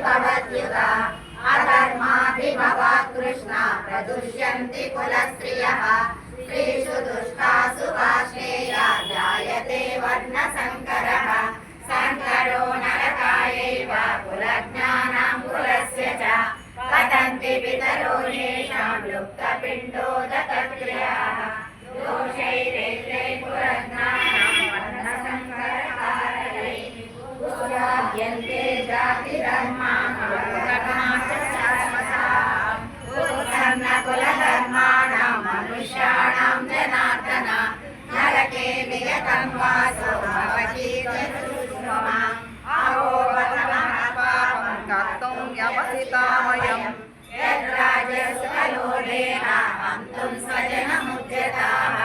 भवत्युता अधर्माभिभवा कृष्णा प्रदुष्यन्ति कुलस्त्रियः स्त्रीषु दुष्टासु वाष्णेया जायते वर्णसङ्करः सङ्करो नरकायैव कुलज्ञानां कुलस्य च पतन्ति पितरो येषां लुप्तपिण्डोदकक्रियाः दोषैरेते कुलज्ञानां वर्णसङ्करकारैः उत्साद्यन्ते जातिधर्माः कुलधर्माणां मनुष्याणां जनार्दन नरके नियतं वासो भवतीत्यसुषमा अहो बतमः पापं कर्तुं व्यवसितामयम् यद्राजसुखलोभेन हन्तुं स्वजनमुद्यताः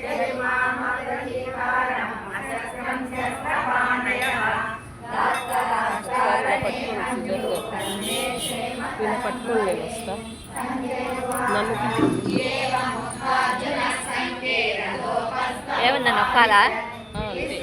यजमामग्रहीकारम् अशस्त्रं शस्त्रपाणयः పట్టుకోలేదు వస్తా ఏమన్నా నొక్కాలా ఇది